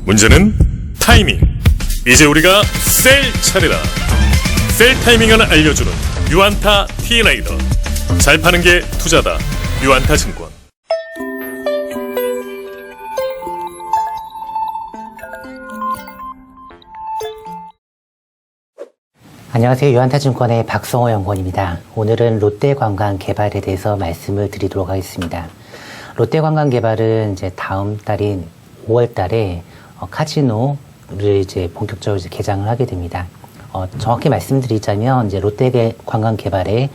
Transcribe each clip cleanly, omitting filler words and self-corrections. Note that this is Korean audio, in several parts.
문제는 타이밍. 이제 우리가 셀 차례다. 셀 타이밍을 알려주는 유안타 T라이더. 잘 파는 게 투자다. 유안타 증권. 안녕하세요. 유안타증권의 박성호 연구원입니다. 오늘은 롯데관광개발에 대해서 말씀을 드리도록 하겠습니다. 롯데관광개발은 이제 다음 달인 5월 달에 카지노를 이제 본격적으로 개장을 하게 됩니다. 정확히 말씀드리자면 이제 롯데관광개발의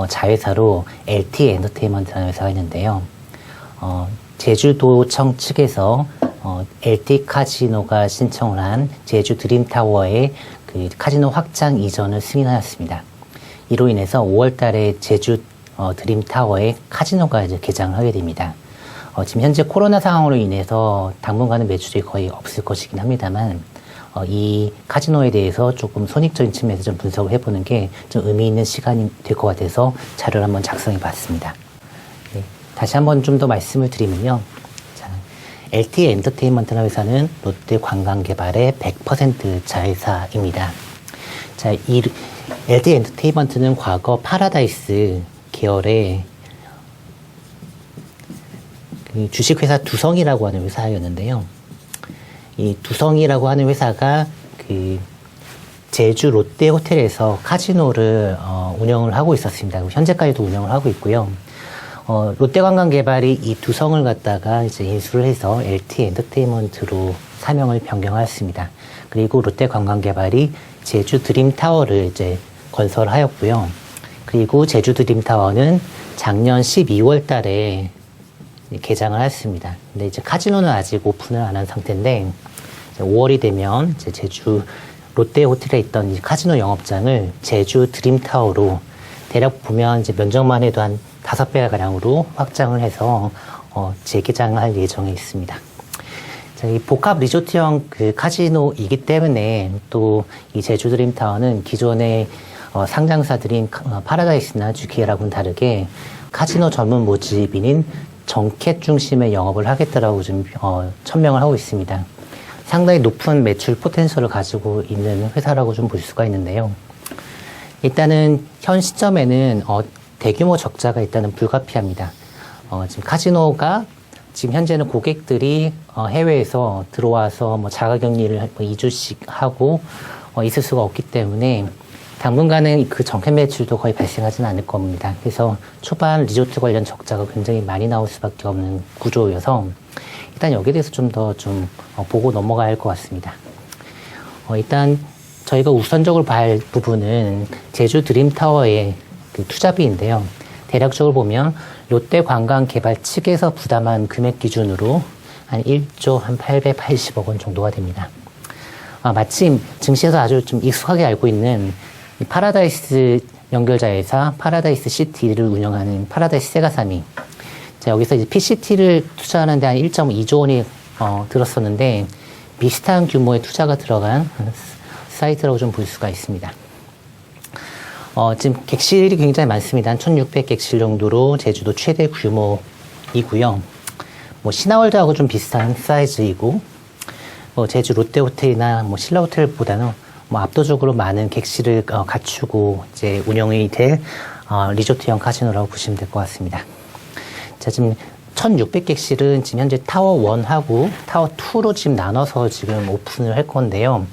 자회사로 LT 엔터테인먼트라는 회사가 있는데요. 제주도청 측에서 LT 카지노가 신청을 한 제주 드림타워의 그 카지노 확장 이전을 승인하였습니다. 이로 인해서 5월 달에 제주 드림타워에 카지노가 이제 개장을 하게 됩니다. 지금 현재 코로나 상황으로 인해서 당분간은 매출이 거의 없을 것이긴 합니다만, 이 카지노에 대해서 조금 손익적인 측면에서 좀 분석을 해보는 게 좀 의미 있는 시간이 될 것 같아서 자료를 한번 작성해 봤습니다. 네, 다시 한번 좀 더 말씀을 드리면요. LT 엔터테인먼트라는 회사는 롯데관광개발의 100% 자회사입니다. 자, 이 LT 엔터테인먼트는 과거 파라다이스 계열의 그 주식회사 두성이라고 하는 회사였는데요. 이 두성이라고 하는 회사가 그 제주 롯데 호텔에서 카지노를 운영을 하고 있었습니다. 현재까지도 운영을 하고 있고요. 롯데관광개발이 이 두성을 갖다가 이제 인수를 해서 LT 엔터테인먼트로 사명을 변경하였습니다. 그리고 롯데관광개발이 제주 드림타워를 이제 건설하였고요. 그리고 제주 드림타워는 작년 12월 달에 개장을 했습니다. 근데 이제 카지노는 아직 오픈을 안 한 상태인데, 5월이 되면 이제 제주 롯데 호텔에 있던 이 카지노 영업장을 제주 드림타워로 대략 보면 이제 면적만 해도 한 5배 가량으로 확장을 해서 재개장을 할 예정에 있습니다. 자, 이 복합 리조트형 그 카지노이기 때문에 또 이 제주 드림타워는 기존의 상장사들인 파라다이스나 GK라고는 다르게 카지노 전문 모집인인 정캣 중심의 영업을 하겠다라고 좀 천명을 하고 있습니다. 상당히 높은 매출 포텐셜을 가지고 있는 회사라고 좀 볼 수가 있는데요. 일단은 현 시점에는 대규모 적자가 있다는 불가피합니다. 지금 카지노가 지금 현재는 고객들이 해외에서 들어와서 뭐 자가격리를 2주씩 하고 있을 수가 없기 때문에 당분간은 그 정켓 매출도 거의 발생하지는 않을 겁니다. 그래서 초반 리조트 관련 적자가 굉장히 많이 나올 수밖에 없는 구조여서 일단 여기에 대해서 좀 더 보고 넘어가야 할 것 같습니다. 일단 저희가 우선적으로 봐야 할 부분은 제주 드림타워의 그 투자비인데요. 대략적으로 보면 롯데관광개발 측에서 부담한 금액 기준으로 한 1조 한 880억 원 정도가 됩니다. 마침 증시에서 아주 좀 익숙하게 알고 있는 이 파라다이스 연결자회사 파라다이스 시티를 운영하는 파라다이스 세가삼이 여기서 이제 PCT를 투자하는데 한 1.2조 원이 들었었는데 비슷한 규모의 투자가 들어간 사이트라고 좀 볼 수가 있습니다. 지금 객실이 굉장히 많습니다. 한 1600객실 정도로 제주도 최대 규모이고요. 뭐 신화월드하고 좀 비슷한 사이즈이고, 제주 롯데호텔이나 신라호텔보다는 압도적으로 많은 객실을 갖추고 이제 운영이 될 리조트형 카지노라고 보시면 될 것 같습니다. 자, 지금 1600객실은 지금 현재 타워 1하고 타워 2로 지금 나눠서 지금 오픈을 할 건데요.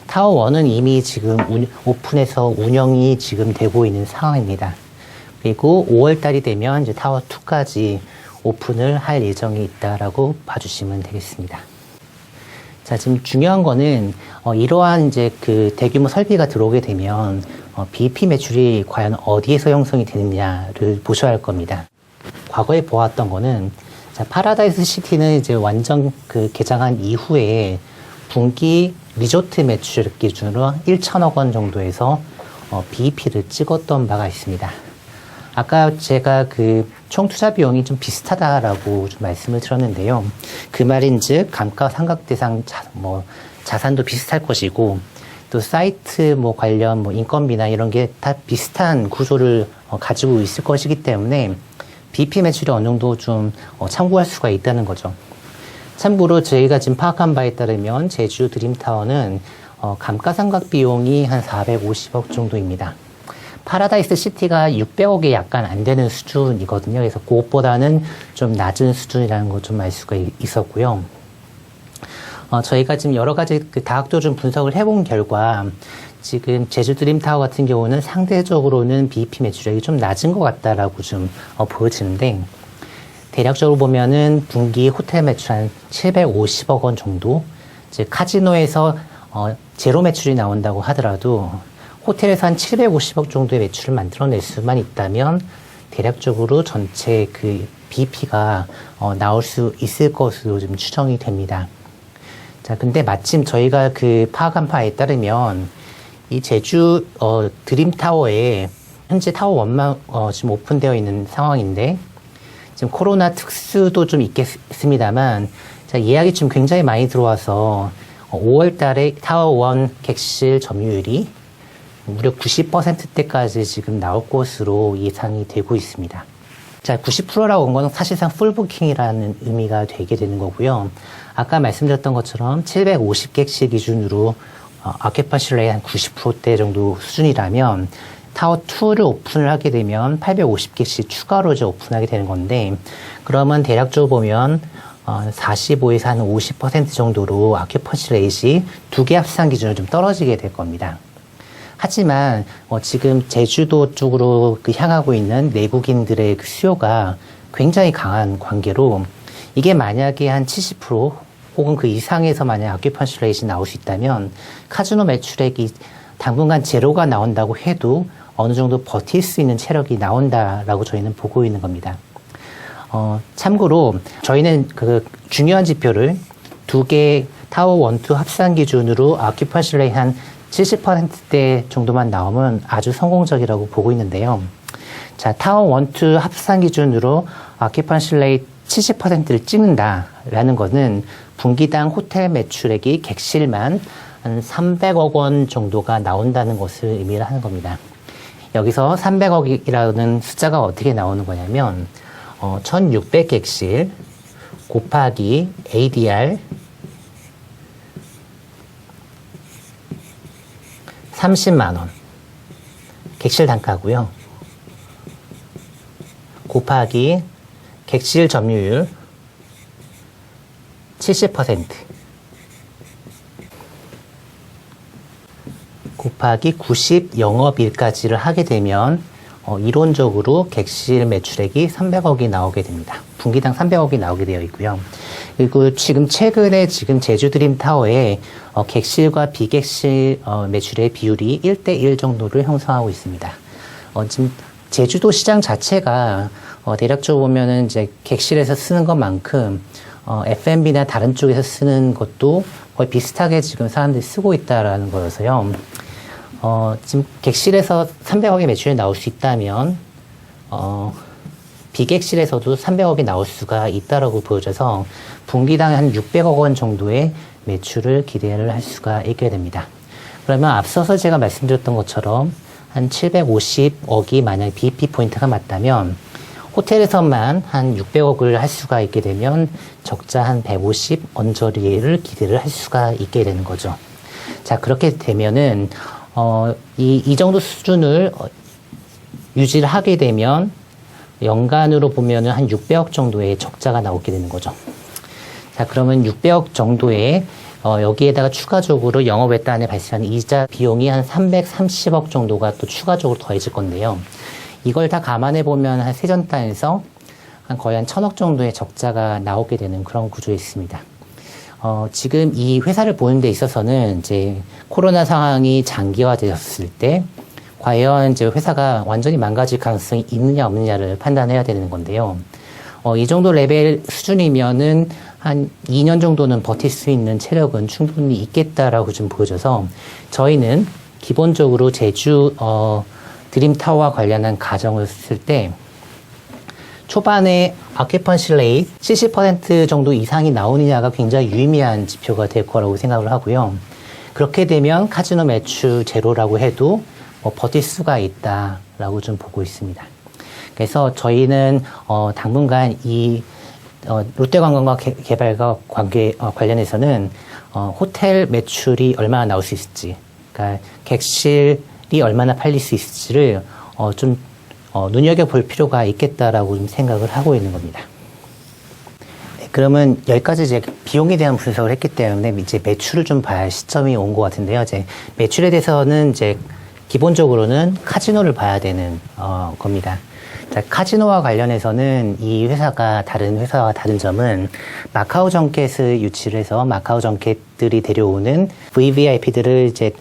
타워 1은 이미 지금 오픈해서 운영이 지금 되고 있는 상황입니다. 그리고 5월 달이 되면 이제 타워 2까지 오픈을 할 예정이 있다라고 봐주시면 되겠습니다. 자, 지금 중요한 거는, 이러한 이제 그 대규모 설비가 들어오게 되면, BEP 매출이 과연 어디에서 형성이 되느냐를 보셔야 할 겁니다. 과거에 보았던 거는, 자, 파라다이스 시티는 이제 완전 그 개장한 이후에 분기 리조트 매출 기준으로 1천억 원 정도에서 BEP를 찍었던 바가 있습니다. 아까 제가 그 총 투자 비용이 좀 비슷하다라고 좀 말씀을 드렸는데요. 그 말인즉 감가상각 대상 자산도 비슷할 것이고 또 사이트 관련 인건비나 이런 게 다 비슷한 구조를 가지고 있을 것이기 때문에 BEP 매출이 어느 정도 좀 참고할 수가 있다는 거죠. 참고로 저희가 지금 파악한 바에 따르면 제주 드림타워는 감가상각 비용이 한 450억 정도입니다. 파라다이스 시티가 600억에 약간 안 되는 수준이거든요. 그래서 그것보다는 좀 낮은 수준이라는 걸 좀 알 수가 있었고요. 저희가 지금 여러 가지 그 다각도 좀 분석을 해본 결과 지금 제주 드림타워 같은 경우는 상대적으로는 BEP 매출액이 좀 낮은 것 같다라고 좀 보여지는데, 대략적으로 보면은 분기 호텔 매출 한 750억 원 정도, 즉 카지노에서 제로 매출이 나온다고 하더라도 호텔에서 한 750억 정도의 매출을 만들어낼 수만 있다면 대략적으로 전체 그 BEP가 나올 수 있을 것으로 좀 추정이 됩니다. 자, 근데 마침 저희가 그 파악한 바에 따르면 이 제주 드림타워에 현재 타워 1만 지금 오픈되어 있는 상황인데, 지금 코로나 특수도 좀 있겠습니다만, 자, 예약이 지금 굉장히 많이 들어와서 5월 달에 타워 1 객실 점유율이 무려 90%대까지 지금 나올 것으로 예상이 되고 있습니다. 자, 90%라고 한 건 사실상 풀부킹이라는 의미가 되게 되는 거고요. 아까 말씀드렸던 것처럼 750객실 기준으로 아큐펀시 레이 한 90%대 정도 수준이라면 타워 2를 오픈을 하게 되면 850객실 추가로 이제 오픈하게 되는 건데, 그러면 대략적으로 보면 45에서 한 50% 정도로 아큐펀시 레이시 2개 합산 기준으로 좀 떨어지게 될 겁니다. 하지만 지금 제주도 쪽으로 향하고 있는 내국인들의 그 수요가 굉장히 강한 관계로, 이게 만약에 한 70% 혹은 그 이상에서 만약 아큐펀시 레이시 나올 수 있다면 카지노 매출액이 당분간 제로가 나온다고 해도 어느 정도 버틸 수 있는 체력이 나온다라고 저희는 보고 있는 겁니다. 참고로 저희는 그 중요한 지표를 2개 타워 1, 2 합산 기준으로 아큐펀시 레이 한 70%대 정도만 나오면 아주 성공적이라고 보고 있는데요. 자, 타워 1, 2 합산 기준으로 아큐펀시 레이 70%를 찍는다라는 것은 분기당 호텔 매출액이 객실만 한 300억 원 정도가 나온다는 것을 의미를 하는 겁니다. 여기서 300억이라는 숫자가 어떻게 나오는 거냐면 1600객실 곱하기 ADR 30만 원 객실 단가고요. 곱하기 객실 점유율 70% 곱하기 90 영업일까지를 하게 되면 이론적으로 객실 매출액이 300억이 나오게 됩니다. 분기당 300억이 나오게 되어 있고요. 그리고 지금 최근에 지금 제주 드림타워에 객실과 비객실 매출의 비율이 1대1 정도를 형성하고 있습니다. 지금 제주도 시장 자체가 대략적으로 보면은 이제 객실에서 쓰는 것만큼 F&B나 다른 쪽에서 쓰는 것도 거의 비슷하게 지금 사람들이 쓰고 있다라는 거여서요. 지금 객실에서 300억의 매출이 나올 수 있다면 비객실에서도 300억이 나올 수가 있다라고 보여져서 분기당 한 600억 원 정도의 매출을 기대를 할 수가 있게 됩니다. 그러면 앞서서 제가 말씀드렸던 것처럼 한 750억이 만약 BEP 포인트가 맞다면 호텔에서만 한 600억을 할 수가 있게 되면 적자 한 150 언저리를 기대를 할 수가 있게 되는 거죠. 자, 그렇게 되면은 이 정도 수준을 유지를 하게 되면 연간으로 보면은 한 600억 정도의 적자가 나오게 되는 거죠. 자, 그러면 600억 정도의 여기에다가 추가적으로 영업외단에 발생하는 이자 비용이 한 330억 정도가 또 추가적으로 더해질 건데요. 이걸 다 감안해 보면 한 세전단에서 거의 한 1000억 정도의 적자가 나오게 되는 그런 구조에 있습니다. 지금 이 회사를 보는 데 있어서는 이제 코로나 상황이 장기화되었을 때 과연 이제 회사가 완전히 망가질 가능성이 있느냐 없느냐를 판단해야 되는 건데요. 이 정도 레벨 수준이면은 한 2년 정도는 버틸 수 있는 체력은 충분히 있겠다라고 좀 보여져서 저희는 기본적으로 제주 드림타워와 관련한 가정을 쓸 때 초반에 아큐펀시 레이트 70% 정도 이상이 나오느냐가 굉장히 유의미한 지표가 될 거라고 생각을 하고요. 그렇게 되면 카지노 매출 제로라고 해도 버틸 수가 있다라고 좀 보고 있습니다. 그래서 저희는 당분간 이 롯데관광과 개발과 관련해서는 호텔 매출이 얼마나 나올 수 있을지, 그러니까 객실이 얼마나 팔릴 수 있을지를 좀 눈여겨볼 필요가 있겠다라고 좀 생각을 하고 있는 겁니다. 네, 그러면 여기까지 이제 비용에 대한 분석을 했기 때문에 이제 매출을 좀 봐야 할 시점이 온 것 같은데요. 이제 매출에 대해서는 이제 기본적으로는 카지노를 봐야 되는 겁니다. 자, 카지노와 관련해서는 이 회사가 다른 회사와 다른 점은 마카오 정켓을 유치를 해서 마카오 정켓들이 데려오는 VVIP들을 이제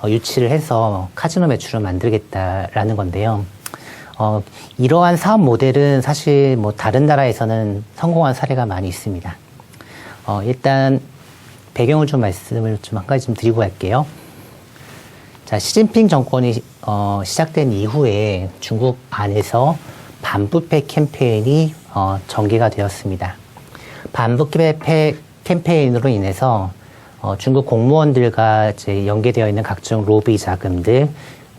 유치를 해서 카지노 매출을 만들겠다라는 건데요. 이러한 사업 모델은 사실 뭐 다른 나라에서는 성공한 사례가 많이 있습니다. 일단 배경을 좀 말씀을 좀 한 가지 좀 드리고 갈게요. 자, 시진핑 정권이 시작된 이후에 중국 안에서 반부패 캠페인이 전개가 되었습니다. 반부패 캠페인으로 인해서 중국 공무원들과 이제 연계되어 있는 각종 로비 자금들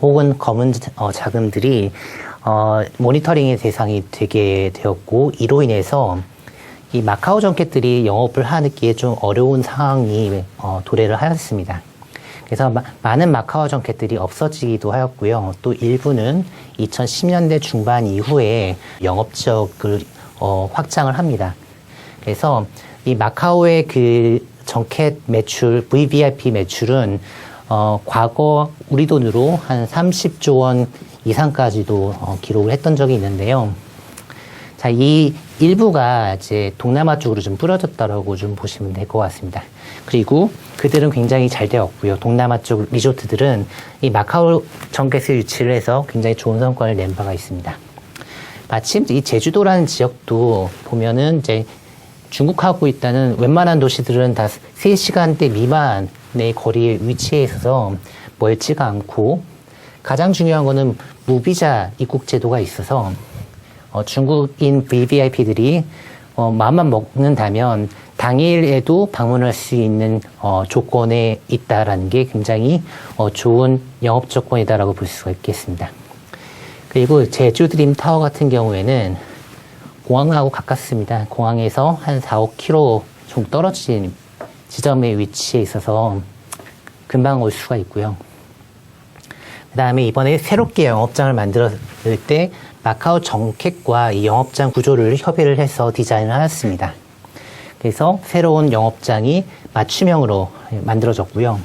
혹은 검은 자금들이 모니터링의 대상이 되게 되었고, 이로 인해서 이 마카오 정켓들이 영업을 하기에 좀 어려운 상황이 도래를 하였습니다. 그래서 많은 마카오 정켓들이 없어지기도 하였고요. 또 일부는 2010년대 중반 이후에 영업지역을 확장을 합니다. 그래서 이 마카오의 그 정켓 매출, VVIP 매출은 과거 우리 돈으로 한 30조 원 이상까지도 기록을 했던 적이 있는데요. 자, 이 일부가 이제 동남아 쪽으로 좀 뿌려졌다라고 좀 보시면 될 것 같습니다. 그리고 그들은 굉장히 잘 되었고요. 동남아 쪽 리조트들은 이 마카오 정켓을 유치를 해서 굉장히 좋은 성과를 낸 바가 있습니다. 마침 이 제주도라는 지역도 보면은 이제 중국하고 있다는 웬만한 도시들은 다 3시간대 미만의 거리에 위치해 있어서 멀지가 않고, 가장 중요한 거는 무비자 입국 제도가 있어서 중국인 VVIP들이 마음만 먹는다면 당일에도 방문할 수 있는 조건에 있다라는 게 굉장히 좋은 영업 조건이다라고 볼 수가 있겠습니다. 그리고 제주 드림 타워 같은 경우에는 공항하고 가깝습니다. 공항에서 한 4, 5km 정도 떨어진 지점에 위치해 있어서 금방 올 수가 있고요. 그 다음에 이번에 새롭게 영업장을 만들었을 때 마카오 정켓과 이 영업장 구조를 협의를 해서 디자인을 하였습니다. 그래서 새로운 영업장이 맞춤형으로 만들어졌고요.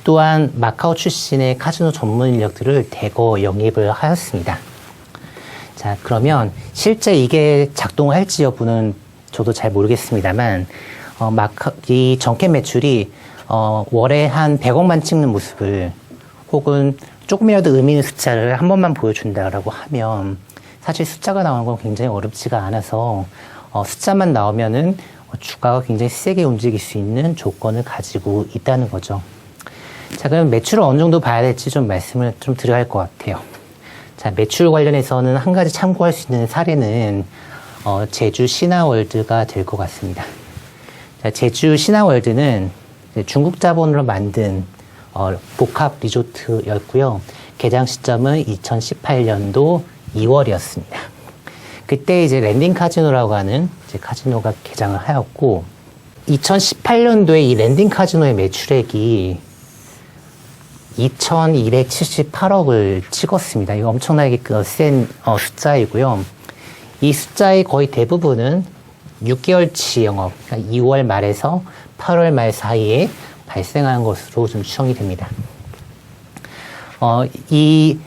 또한 마카오 출신의 카지노 전문 인력들을 대거 영입을 하였습니다. 자, 그러면 실제 이게 작동할지 여부는 저도 잘 모르겠습니다만, 이 정켓 매출이 월에 한 100억만 찍는 모습을, 혹은 조금이라도 의미 있는 숫자를 한 번만 보여준다라고 하면 사실 숫자가 나오는 건 굉장히 어렵지가 않아서 숫자만 나오면은 주가가 굉장히 세게 움직일 수 있는 조건을 가지고 있다는 거죠. 자, 그럼 매출을 어느 정도 봐야 될지 좀 말씀을 좀 드려야 할 것 같아요. 자, 매출 관련해서는 한 가지 참고할 수 있는 사례는 제주 신화월드가 될 것 같습니다. 자, 제주 신화월드는 중국 자본으로 만든 복합 리조트였고요. 개장 시점은 2018년도 2월이었습니다. 그때 이제 랜딩 카지노라고 하는 이제 카지노가 개장을 하였고, 2018년도에 이 랜딩 카지노의 매출액이 2,278억을 찍었습니다. 이거 엄청나게 센 숫자이고요. 이 숫자의 거의 대부분은 6개월치 영업, 그러니까 2월 말에서 8월 말 사이에 발생한 것으로 좀 추정이 됩니다. 이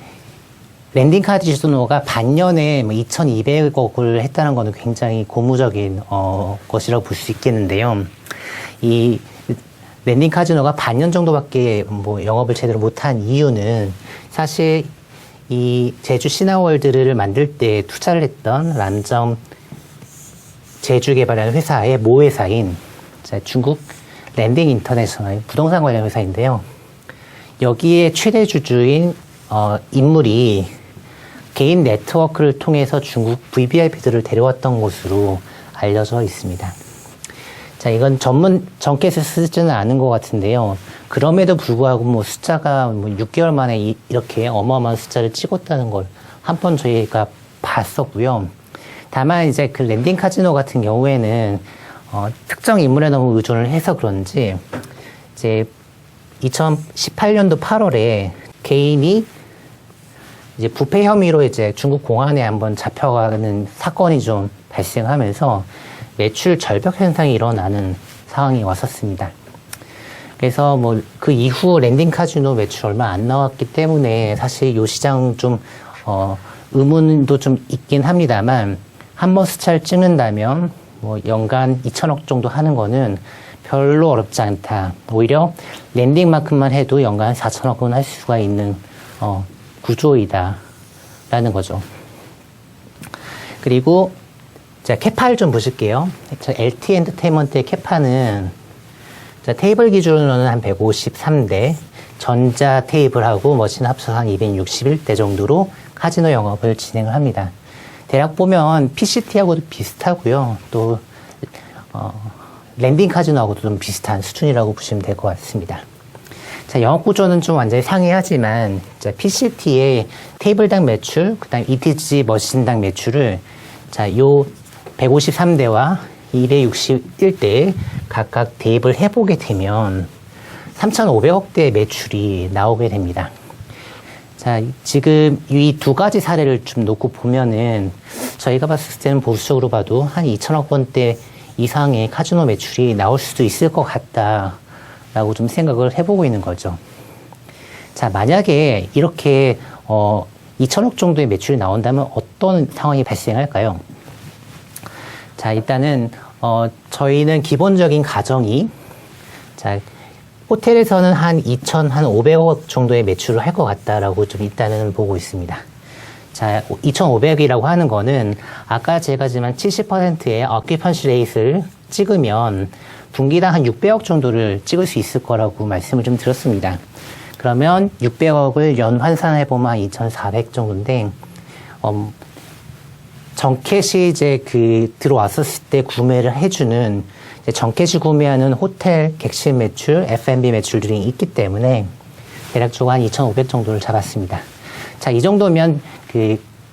랜딩 카지노가 반년에 2,200억을 했다는 것은 굉장히 고무적인 것이라고 볼 수 있겠는데요. 이 랜딩 카지노가 반년 정도밖에 영업을 제대로 못한 이유는 사실 이 제주 신화월드를 만들 때 투자를 했던 람정 제주개발이라는 회사의 모회사인 중국 랜딩 인터내셔널 부동산 관련 회사인데요. 여기에 최대 주주인 인물이 개인 네트워크를 통해서 중국 VVIP들을 데려왔던 것으로 알려져 있습니다. 자, 이건 전문 정켓을 쓰지는 않은 것 같은데요. 그럼에도 불구하고 숫자가 6개월 만에 이렇게 어마어마한 숫자를 찍었다는 걸 한 번 저희가 봤었고요. 다만 이제 그 랜딩 카지노 같은 경우에는 특정 인물에 너무 의존을 해서 그런지 이제 2018년도 8월에 개인이 이제 부패 혐의로 이제 중국 공안에 한번 잡혀가는 사건이 좀 발생하면서 매출 절벽 현상이 일어나는 상황이 왔었습니다. 그래서 뭐 그 이후 랜딩 카지노 매출 얼마 안 나왔기 때문에 사실 이 시장 좀 의문도 좀 있긴 합니다만 한 번 스차를 찍는다면 뭐 연간 2천억 정도 하는 거는 별로 어렵지 않다. 오히려 랜딩만큼만 해도 연간 4천억은 할 수가 있는 구조이다 라는 거죠. 그리고 자, 캐파를 좀 보실게요. LT 엔터테인먼트의 캐파는 자, 테이블 기준으로는 한 153대, 전자 테이블하고 머신 합쳐서 한 261대 정도로 카지노 영업을 진행을 합니다. 대략 보면 PCT하고도 비슷하고요. 또 랜딩 카지노하고도 좀 비슷한 수준이라고 보시면 될 것 같습니다. 자, 영업 구조는 좀 완전히 상이하지만 자, PCT의 테이블당 매출, 그다음 ETG 머신당 매출을 자, 요 153대와 261대에 각각 대입을 해보게 되면 3,500억대의 매출이 나오게 됩니다. 자, 지금 이 두 가지 사례를 좀 놓고 보면은 저희가 봤을 때는 보수적으로 봐도 한 2천억 원대 이상의 카지노 매출이 나올 수도 있을 것 같다라고 좀 생각을 해보고 있는 거죠. 자, 만약에 이렇게 2천억 정도의 매출이 나온다면 어떤 상황이 발생할까요? 자, 일단은 저희는 기본적인 가정이 자, 호텔에서는 한 2,500억 정도의 매출을 할 것 같다라고 좀 일단은 보고 있습니다. 자, 2,500이라고 하는 거는 아까 제가 지만 70%의 어큐펀시 레이트를 찍으면 분기당 한 600억 정도를 찍을 수 있을 거라고 말씀을 좀 드렸습니다. 그러면 600억을 연 환산해보면 2,400 정도인데, 정캐시 이제 들어왔었을 때 구매를 해주는 정캐시 구매하는 호텔 객실 매출, F&B 매출들이 있기 때문에 대략적으로 한 2,500 정도를 잡았습니다. 자, 이 정도면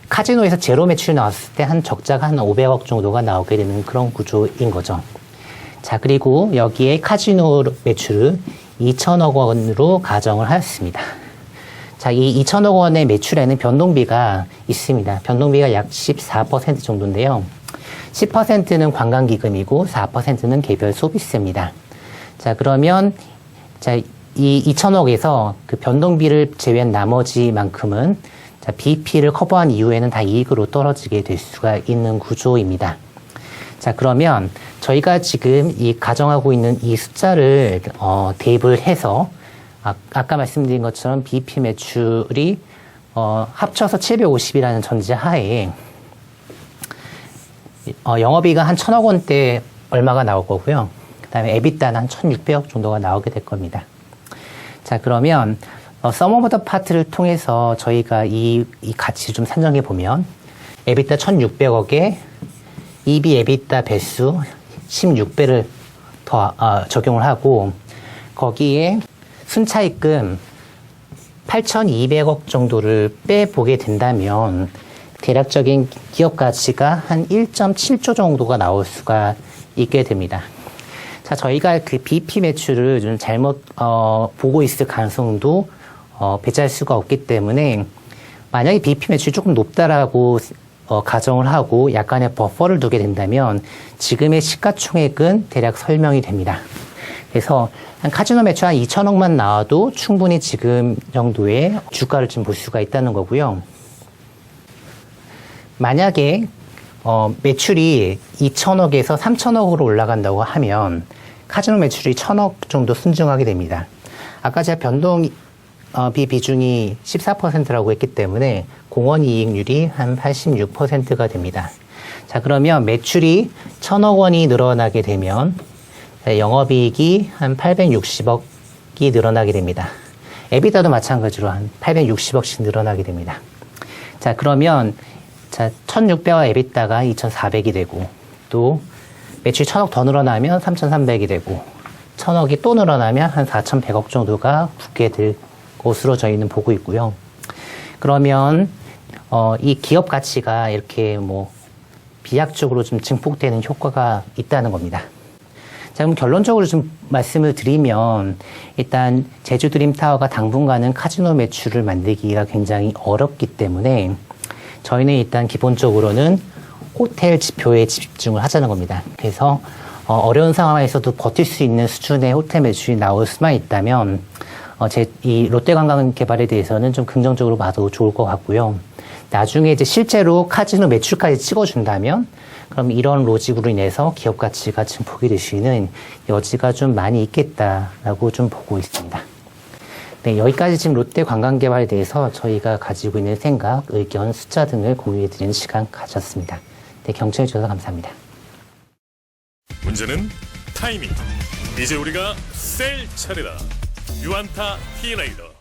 카지노에서 제로 매출이 나왔을 때 한 적자가 한 500억 정도가 나오게 되는 그런 구조인 거죠. 자, 그리고 여기에 카지노 매출을 2천억 원으로 가정을 하였습니다. 자, 이 2천억 원의 매출에는 변동비가 있습니다. 변동비가 약 14% 정도인데요. 10%는 관광기금이고 4%는 개별 소비세입니다. 자, 그러면 자, 이 2천억에서 그 변동비를 제외한 나머지만큼은 자, BP를 커버한 이후에는 다 이익으로 떨어지게 될 수가 있는 구조입니다. 자, 그러면 저희가 지금 이 가정하고 있는 이 숫자를 대입을 해서 아까 말씀드린 것처럼 BP 매출이 합쳐서 750이라는 전제 하에 영업이익은 한 1,000억 원대 얼마가 나올 거고요. 그 다음에 에비타는 한 1,600억 정도가 나오게 될 겁니다. 자, 그러면 서머 오브 더 파트를 통해서 저희가 이 가치를 좀 산정해 보면 에비타 1,600억에 EV 에비타 배수 16배를 더 적용을 하고 거기에 순차입금 8,200억 정도를 빼보게 된다면 대략적인 기업 가치가 한 1.7조 정도가 나올 수가 있게 됩니다. 자, 저희가 그 BP 매출을 좀 잘못 보고 있을 가능성도 배제할 수가 없기 때문에 만약에 BP 매출이 조금 높다라고 가정을 하고 약간의 버퍼를 두게 된다면 지금의 시가총액은 대략 설명이 됩니다. 그래서 한 카지노 매출 한 2천억만 나와도 충분히 지금 정도의 주가를 좀 볼 수가 있다는 거고요. 만약에 매출이 2천억에서 3천억으로 올라간다고 하면 카지노 매출이 1,000억 정도 순증하게 됩니다. 아까 제가 변동 비중이 14%라고 했기 때문에 공원 이익률이 한 86%가 됩니다. 자, 그러면 매출이 1,000억 원이 늘어나게 되면 영업이익이 한 860억이 늘어나게 됩니다. 에비타도 마찬가지로 한 860억씩 늘어나게 됩니다. 자, 그러면 자, 1,600억 에비타가 2,400이 되고 또 매출 1,000억 더 늘어나면 3,300이 되고 1,000억이 또 늘어나면 한 4,100억 정도가 붙게 될 것으로 저희는 보고 있고요. 그러면 이 기업 가치가 이렇게 뭐 비약적으로 좀 증폭되는 효과가 있다는 겁니다. 자, 그럼 결론적으로 좀 말씀을 드리면 일단 제주 드림타워가 당분간은 카지노 매출을 만들기가 굉장히 어렵기 때문에 저희는 일단 기본적으로는 호텔 지표에 집중을 하자는 겁니다. 그래서 어려운 상황에서도 버틸 수 있는 수준의 호텔 매출이 나올 수만 있다면 이 롯데관광개발에 대해서는 좀 긍정적으로 봐도 좋을 것 같고요. 나중에 이제 실제로 카지노 매출까지 찍어준다면 그럼 이런 로직으로 인해서 기업 가치가 증폭이 될 수 있는 여지가 좀 많이 있겠다라고 좀 보고 있습니다. 네, 여기까지 지금 롯데관광개발에 대해서 저희가 가지고 있는 생각, 의견, 숫자 등을 공유해드리는 시간 가졌습니다. 네, 경청해 주셔서 감사합니다. 문제는 타이밍. 이제 우리가 셀 차례다. 유안타 T레이더.